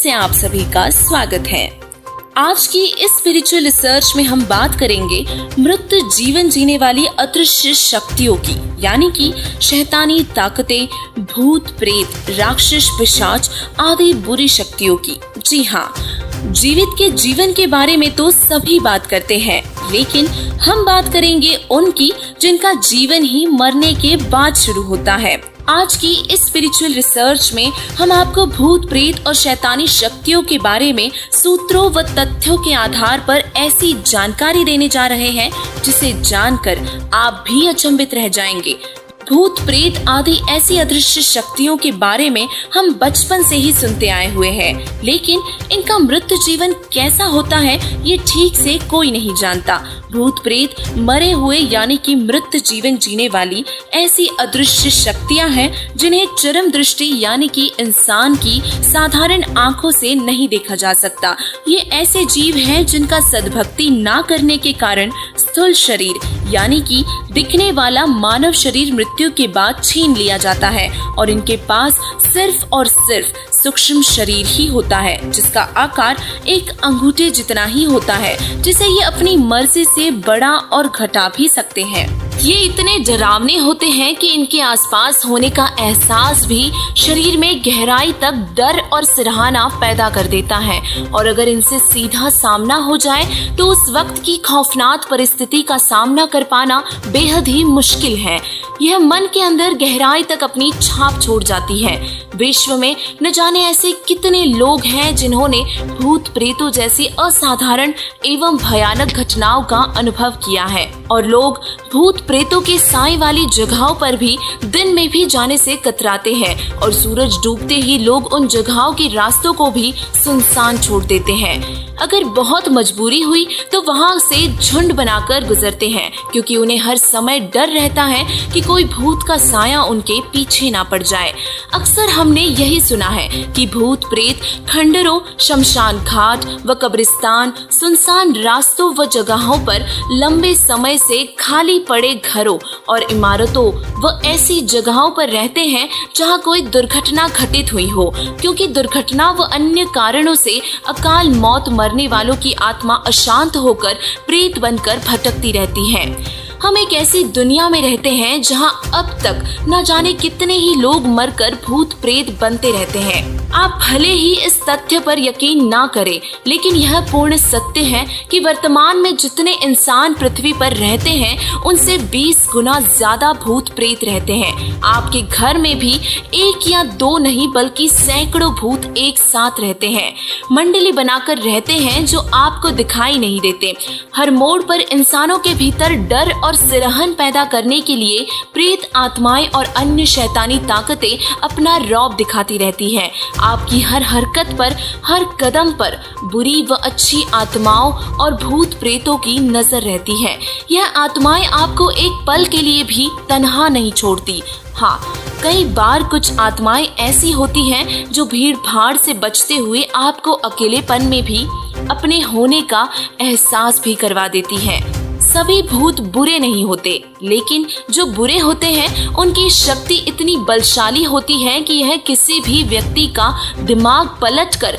से आप सभी का स्वागत है। आज की इस स्पिरिचुअल रिसर्च में हम बात करेंगे मृत जीवन जीने वाली अदृश्य शक्तियों की, यानी कि शैतानी ताकतें, भूत प्रेत, राक्षस, पिशाच आदि बुरी शक्तियों की। जी हाँ, जीवित के जीवन के बारे में तो सभी बात करते हैं, लेकिन हम बात करेंगे उनकी जिनका जीवन ही मरने के बाद शुरू होता है। आज की इस स्पिरिचुअल रिसर्च में हम आपको भूत प्रेत और शैतानी शक्तियों के बारे में सूत्रों व तथ्यों के आधार पर ऐसी जानकारी देने जा रहे हैं जिसे जानकर आप भी अचंभित रह जाएंगे। भूत प्रेत आदि ऐसी अदृश्य शक्तियों के बारे में हम बचपन से ही सुनते आए हुए हैं, लेकिन इनका मृत जीवन कैसा होता है ये ठीक से कोई नहीं जानता। भूत प्रेत मरे हुए यानी कि मृत जीवन जीने वाली ऐसी अदृश्य शक्तियां हैं जिन्हें चरम दृष्टि यानी कि इंसान की साधारण आंखों से नहीं देखा जा सकता। ये ऐसे जीव हैं जिनका सद्भक्ति ना करने के कारण स्थूल शरीर यानी कि दिखने वाला मानव शरीर मृत्यु के बाद छीन लिया जाता है और इनके पास सिर्फ और सिर्फ सूक्ष्म शरीर ही होता है जिसका आकार एक अंगूठे जितना ही होता है, जिसे ये अपनी मर्जी से बड़ा और घटा भी सकते हैं। ये इतने डरावने होते हैं कि इनके आसपास होने का एहसास भी शरीर में गहराई तक डर और सिरहाना पैदा कर देता है, और अगर इनसे सीधा सामना हो जाए तो उस वक्त की खौफनाक परिस्थिति का सामना कर पाना बेहद ही मुश्किल है। यह मन के अंदर गहराई तक अपनी छाप छोड़ जाती है। विश्व में न जाने ऐसे कितने लोग हैं जिन्होंने भूत प्रेतों जैसी असाधारण एवं भयानक घटनाओं का अनुभव किया है, और लोग भूत प्रेतों के साए वाली जगहों पर भी दिन में भी जाने से कतराते हैं, और सूरज डूबते ही लोग उन जगहों के रास्तों को भी सुनसान छोड़ देते हैं। अगर बहुत मजबूरी हुई तो वहाँ से झुंड बनाकर गुजरते हैं, क्योंकि उन्हें हर समय डर रहता है कि कोई भूत का साया उनके पीछे ना पड़ जाए। अक्सर हमने यही सुना है कि भूत प्रेत खंडरों, शमशान घाट व कब्रिस्तान, सुनसान रास्तों व जगहों पर लंबे समय से खाली पड़े घरों और इमारतों व ऐसी जगहों पर रहते हैं जहां कोई दुर्घटना घटित हुई हो, क्योंकि दुर्घटना व अन्य कारणों से अकाल मौत मरने वालों की आत्मा अशांत होकर प्रेत बनकर भटकती रहती है। हम एक ऐसी दुनिया में रहते हैं जहां अब तक न जाने कितने ही लोग मरकर भूत प्रेत बनते रहते हैं। आप भले ही इस तथ्य पर यकीन ना करें, लेकिन यह पूर्ण सत्य है कि वर्तमान में जितने इंसान पृथ्वी पर रहते हैं उनसे 20 गुना ज्यादा भूत प्रेत रहते हैं। आपके घर में भी एक या दो नहीं बल्कि सैकड़ों भूत एक साथ रहते हैं, मंडली बनाकर रहते हैं जो आपको दिखाई नहीं देते। हर मोड़ पर इंसानों के भीतर डर और सिरहन पैदा करने के लिए प्रेत आत्माएं और अन्य शैतानी ताकतें अपना रौब दिखाती रहती हैं। आपकी हर हरकत पर, हर कदम पर बुरी व अच्छी आत्माओं और भूत प्रेतों की नजर रहती है। यह आत्माएं आपको एक पल के लिए भी तन्हा नहीं छोड़ती। हाँ, कई बार कुछ आत्माएं ऐसी होती हैं जो भीड़ भाड़ से बचते हुए आपको अकेलेपन में भी अपने होने का एहसास भी करवा देती हैं। सभी भूत बुरे नहीं होते, लेकिन जो बुरे होते हैं उनकी शक्ति इतनी बलशाली होती है कि यह किसी भी व्यक्ति का दिमाग पलटकर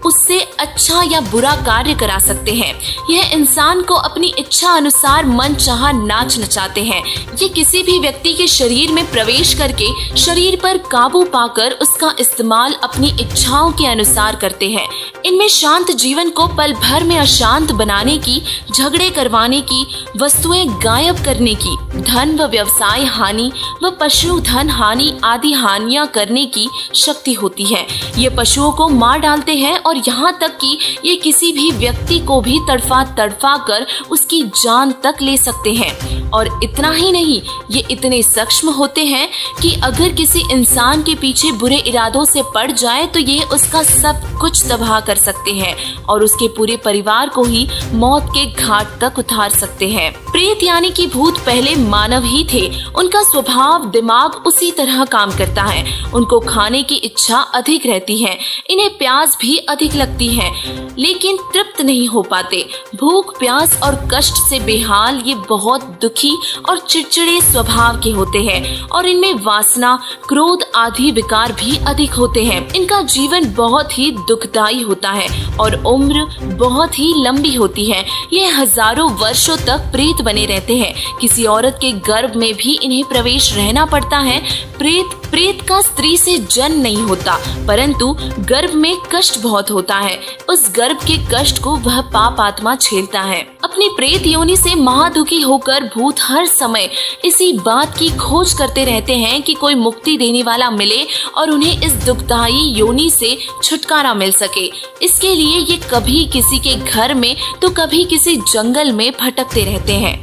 उससे अच्छा या बुरा कार्य करा सकते हैं। यह इंसान को अपनी इच्छा अनुसार मनचाहा नाच नचाते हैं। ये किसी भी व्यक्ति के शरीर में प्रवेश करके शरीर पर काबू पाकर उसका इस्तेमाल अपनी इच्छाओं के अनुसार करते हैं। इनमें शांत जीवन को पल भर में अशांत बनाने की, झगड़े करवाने की, वस्तुएं गायब करने की, धन व व्यवसाय हानि व पशु धन हानि आदि हानियां करने की शक्ति होती है। ये पशुओं को मार डालते हैं और यहाँ तक कि ये किसी भी व्यक्ति को भी तड़फा तड़फा कर उसकी जान तक ले सकते हैं। और इतना ही नहीं, ये इतने सक्षम होते हैं कि अगर किसी इंसान के पीछे बुरे इरादों से पड़ जाए तो ये उसका सब कुछ तबाह कर सकते हैं और उसके पूरे परिवार को ही मौत के घाट तक उतार सकते हैं। प्रेत यानी कि भूत पहले मानव ही थे। उनका स्वभाव, दिमाग उसी तरह काम करता है। उनको खाने की इच्छा अधिक रहती है, इन्हें प्यास भी अधिक लगती है, लेकिन तृप्त नहीं हो पाते। भूख, प्यास और कष्ट से बेहाल ये बहुत दुखी दुखी और चिड़चिड़े स्वभाव के होते हैं और इनमें वासना, क्रोध आदि विकार भी अधिक होते हैं। इनका जीवन बहुत ही दुखदायी होता है और उम्र बहुत ही लंबी होती है। ये हजारों वर्षों तक प्रेत बने रहते हैं। किसी औरत के गर्भ में भी इन्हें प्रवेश रहना पड़ता है। प्रेत का स्त्री से जन्म नहीं होता, परंतु गर्भ में कष्ट बहुत होता है। उस गर्भ के कष्ट को वह पाप आत्मा झेलता है। अपनी प्रेत योनि से महादुखी होकर भूत हर समय इसी बात की खोज करते रहते हैं कि कोई मुक्ति देने वाला मिले और उन्हें इस दुखदायी योनि से छुटकारा मिल सके। इसके लिए ये कभी किसी के घर में तो कभी किसी जंगल में भटकते रहते हैं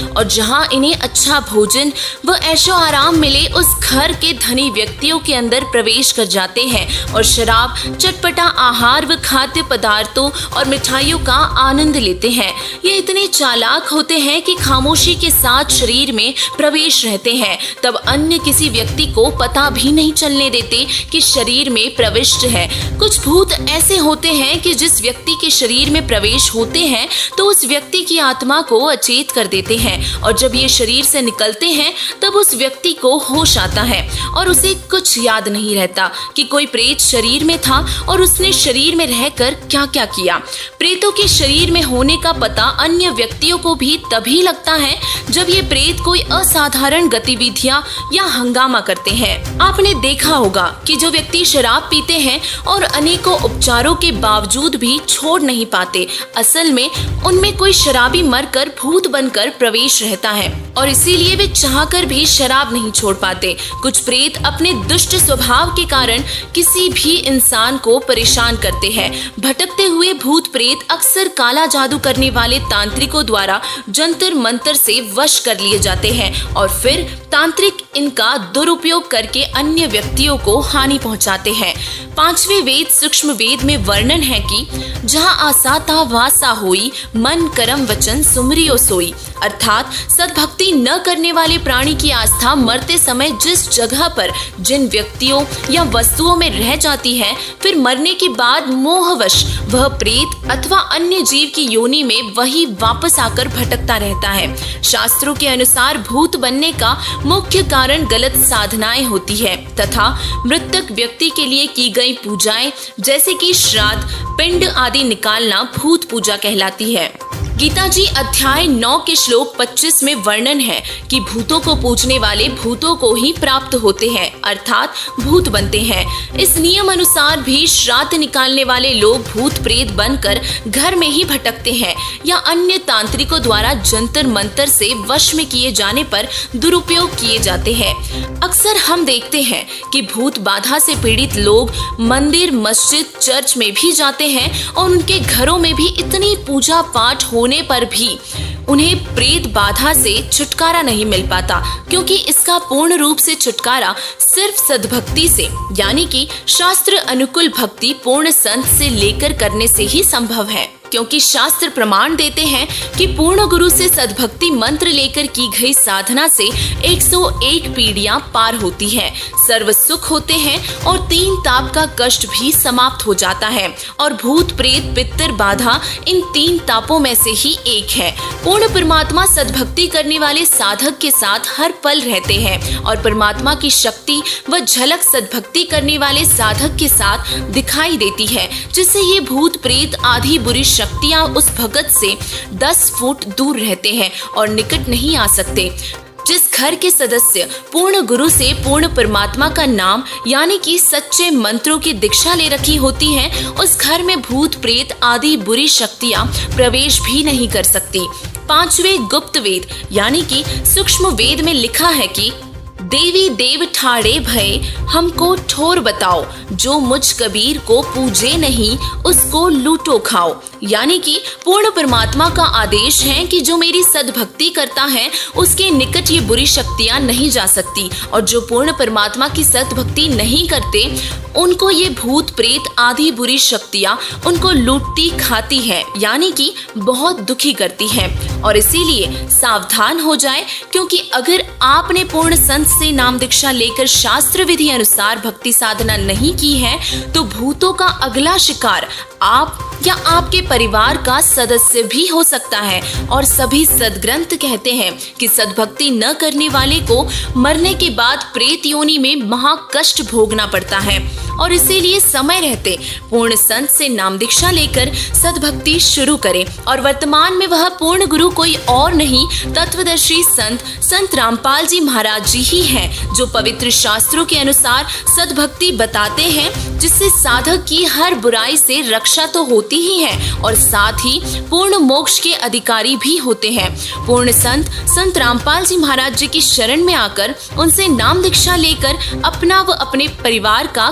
और जहाँ इन्हें अच्छा भोजन व ऐशो आराम मिले उस घर के धनी व्यक्तियों के अंदर प्रवेश कर जाते हैं और शराब, चटपटा आहार व खाद्य पदार्थों और मिठाइयों का आनंद लेते हैं। ये इतने चालाक होते हैं कि खामोशी के साथ शरीर में प्रवेश रहते हैं, तब अन्य किसी व्यक्ति को पता भी नहीं चलने देते कि शरीर में प्रविष्ट है। कुछ भूत ऐसे होते हैं कि जिस व्यक्ति के शरीर में प्रवेश होते हैं तो उस व्यक्ति की आत्मा को अचेत कर देते हैं और जब ये शरीर से निकलते हैं तब उस व्यक्ति को होश आता है और उसे कुछ याद नहीं रहता कि कोई प्रेत शरीर में था और उसने शरीर में रहकर क्या क्या किया। प्रेतों के शरीर में होने का पता अन्य व्यक्तियों को भी तभी लगता है जब ये प्रेत कोई असाधारण गतिविधियां या हंगामा करते हैं। आपने देखा होगा कि जो व्यक्ति शराब पीते हैं और अनेकों उपचारों के बावजूद भी छोड़ नहीं पाते, असल में उनमें कोई शराबी मरकर भूत बनकर प्रवेश रहता है और इसीलिए वे चाहकर भी शराब नहीं छोड़ पाते। कुछ प्रेत अपने दुष्ट स्वभाव के कारण किसी भी इंसान को परेशान करते हैं। भटकते हुए भूत प्रेत अक्सर काला जादू करने वाले तांत्रिकों द्वारा जंतर मंतर से वश कर लिए जाते हैं और फिर तांत्रिक इनका दुरुपयोग करके अन्य व्यक्तियों को हानि पहुंचाते हैं। पांचवें वेद सूक्ष्म वेद में वर्णन है कि जहाँ आसा ता वासा होई, मन कर्म वचन सुमरियो सोई, अर्थात सद्भक्ति न करने वाले प्राणी की आस्था मरते समय जिस जगह पर जिन व्यक्तियों या वस्तुओं में रह जाती है, फिर मरने के बाद मोहवश वह प्रेत अथवा अन्य जीव की योनि में वही वापस आकर भटकता रहता है। शास्त्रों के अनुसार भूत बनने का मुख्य कारण गलत साधनाएं होती है तथा मृतक व्यक्ति के लिए की गई पूजाएं जैसे कि श्राद्ध, पिंड आदि निकालना भूत पूजा कहलाती है। गीता जी अध्याय 9 के श्लोक 25 में वर्णन है कि भूतों को पूजने वाले भूतों को ही प्राप्त होते हैं, अर्थात भूत बनते हैं। इस नियम अनुसार भी श्राद्ध निकालने वाले लोग भूत प्रेत बनकर घर में ही भटकते हैं या अन्य तांत्रिकों द्वारा जंतर मंतर से वश में किए जाने पर दुरुपयोग किए जाते हैं। अक्सर हम देखते हैं कि भूत बाधा से पीड़ित लोग मंदिर, मस्जिद, चर्च में भी जाते हैं और उनके घरों में भी इतनी पूजा पाठ होने पर भी उन्हें प्रेत बाधा से छुटकारा नहीं मिल पाता, क्योंकि इसका पूर्ण रूप से छुटकारा सिर्फ सद्भक्ति से यानी कि शास्त्र अनुकूल भक्ति पूर्ण संत से लेकर करने से ही संभव है। क्योंकि शास्त्र प्रमाण देते हैं कि पूर्ण गुरु से सद्भक्ति मंत्र लेकर की गई साधना से 101 पीढ़ियां पार होती हैं, सर्व सुख होते हैं और 3 ताप का कष्ट भी समाप्त हो जाता है और भूत प्रेत पितर बाधा इन 3 तापों में से ही एक है। पूर्ण परमात्मा सद्भक्ति करने वाले साधक के साथ हर पल रहते हैं और परमात्मा की शक्ति व झलक सद्भक्ति करने वाले साधक के साथ दिखाई देती है, जिससे ये भूत प्रेत आदि बुरी शक्तियां उस भगत से 10 फुट दूर रहते हैं और निकट नहीं आ सकते। जिस घर के सदस्य पूर्ण गुरु से पूर्ण परमात्मा का नाम यानी कि सच्चे मंत्रों की दीक्षा ले रखी होती है, उस घर में भूत प्रेत आदि बुरी शक्तियां प्रवेश भी नहीं कर सकती। 5वें गुप्त वेद यानी कि सूक्ष्म वेद में लिखा है कि देवी देव ठाड़े भय हमको ठोर बताओ, जो मुझ कबीर को पूजे नहीं उसको लूटो खाओ। यानी कि पूर्ण परमात्मा का आदेश है कि जो मेरी सद्भक्ति करता है उसके निकट ये बुरी शक्तियां नहीं जा सकती और जो पूर्ण परमात्मा की सद्भक्ति नहीं करते उनको ये भूत प्रेत आदि बुरी शक्तियां उनको लूटती खाती है, यानी कि बहुत दुखी करती है। और इसीलिए सावधान हो जाए, क्योंकि अगर आपने पूर्ण संत से नाम दीक्षा लेकर शास्त्र विधि अनुसार भक्ति साधना नहीं की है तो भूतों का अगला शिकार आप क्या आपके परिवार का सदस्य भी हो सकता है। और सभी सद्ग्रंथ कहते हैं कि सद्भक्ति न करने वाले को मरने के बाद प्रेत योनि में महाकष्ट भोगना पड़ता है और इसीलिए समय रहते पूर्ण संत से नाम दीक्षा लेकर सद्भक्ति शुरू करें। और वर्तमान में वह पूर्ण गुरु कोई और नहीं, तत्वदर्शी संत रामपाल जी महाराज जी ही हैं, जो पवित्र शास्त्रों के अनुसार सद्भक्ति बताते हैं, जिससे साधक की हर बुराई से रक्षा तो होती ही है और साथ ही पूर्ण मोक्ष के अधिकारी भी होते हैं। पूर्ण संत रामपाल जी महाराज जी की शरण में आकर उनसे नाम दीक्षा लेकर अपना व अपने परिवार का